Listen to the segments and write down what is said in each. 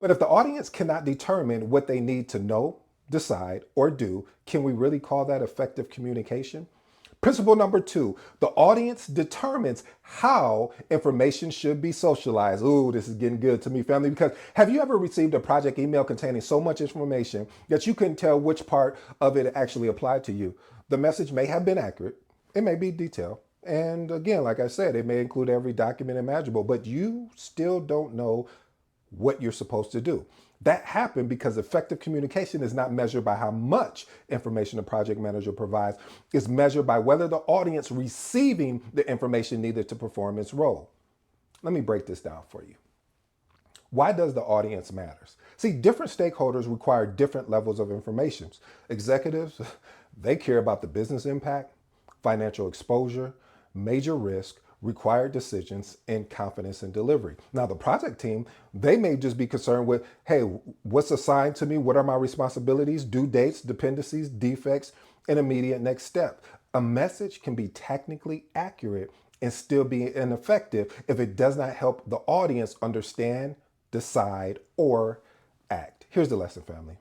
But if the audience cannot determine what they need to know, decide, or do, can we really call that effective communication? Principle number two, the audience determines how information should be socialized. Ooh, this is getting good to me, family, because have you ever received a project email containing so much information that you couldn't tell which part of it actually applied to you? The message may have been accurate, it may be detailed, and again, like I said, it may include every document imaginable, but you still don't know what you're supposed to do. That happened because effective communication is not measured by how much information the project manager provides. It's measured by whether the audience receiving the information needed to perform its role. Let me break this down for you. Why does the audience matters? See, different stakeholders require different levels of information. Executives, they care about the business impact, financial exposure, major risk, required decisions, and confidence in delivery. Now, the project team, they may just be concerned with, hey, what's assigned to me? What are my responsibilities, due dates, dependencies, defects, and immediate next step? A message can be technically accurate and still be ineffective if it does not help the audience understand, decide, or act. Here's the lesson, family.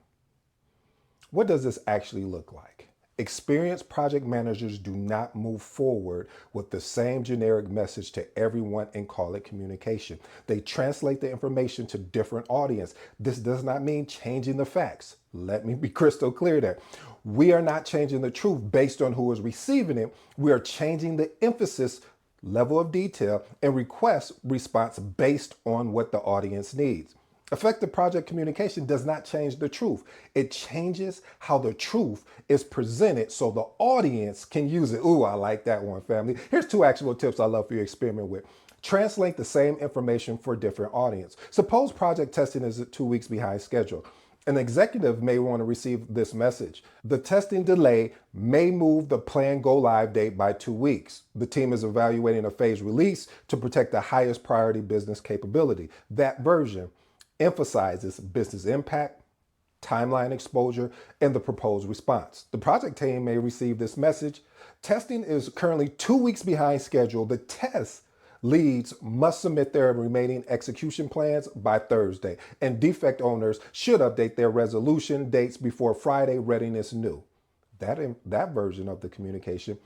What does this actually look like? Experienced project managers do not move forward with the same generic message to everyone and call it communication. They translate the information to different audience. This does not mean changing the facts. Let me be crystal clear there. We are not changing the truth based on who is receiving it. We are changing the emphasis, level of detail, and request response based on what the audience needs. Effective project communication does not change the truth. It changes how the truth is presented so the audience can use it. Ooh, I like that one, family. Here's two actual tips I love for you to experiment with. Translate the same information for different audience. Suppose project testing is 2 weeks behind schedule. An executive may want to receive this message. The testing delay may move the planned go live date by 2 weeks. The team is evaluating a phased release to protect the highest priority business capability. That version emphasizes business impact, timeline exposure, and the proposed response. The project team may receive this message. Testing is currently 2 weeks behind schedule. The test leads must submit their remaining execution plans by Thursday, and defect owners should update their resolution dates before Friday. Readiness new. That version of the communication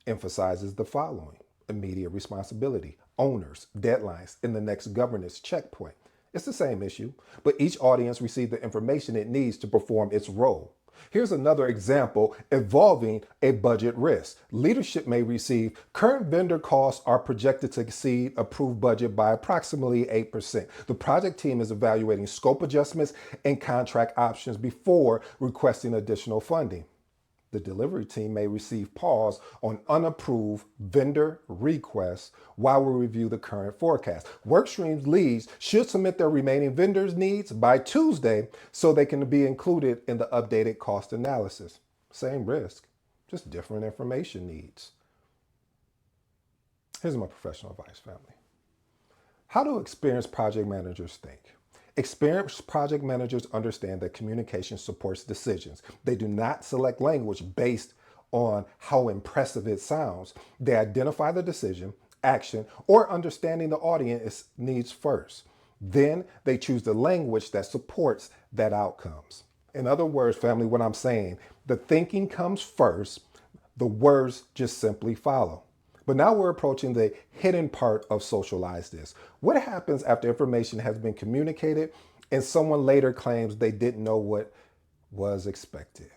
emphasizes the following: immediate responsibility, owners, deadlines, and the next governance checkpoint. It's the same issue, but each audience receives the information it needs to perform its role. Here's another example involving a budget risk. Leadership may receive current vendor costs are projected to exceed approved budget by approximately 8%. The project team is evaluating scope adjustments and contract options before requesting additional funding. The delivery team may receive pause on unapproved vendor requests while we review the current forecast. Workstreams leads should submit their remaining vendors' needs by Tuesday so they can be included in the updated cost analysis. Same risk, just different information needs. Here's my professional advice, family. How do experienced project managers think? Experienced project managers understand that communication supports decisions. They do not select language based on how impressive it sounds. They identify the decision, action, or understanding the audience needs first. Then they choose the language that supports that outcomes. In other words, family, what I'm saying, the thinking comes first, the words just simply follow. But now we're approaching the hidden part of socialize this. What happens after information has been communicated and someone later claims they didn't know what was expected?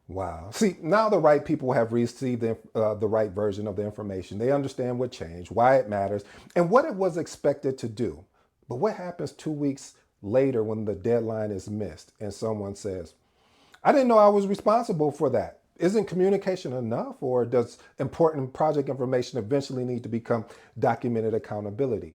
Wow. See, now the right people have received the right version of the information. They understand what changed, why it matters, and what it was expected to do. But what happens 2 weeks later when the deadline is missed and someone says, I didn't know I was responsible for that? Isn't communication enough, or does important project information eventually need to become documented accountability?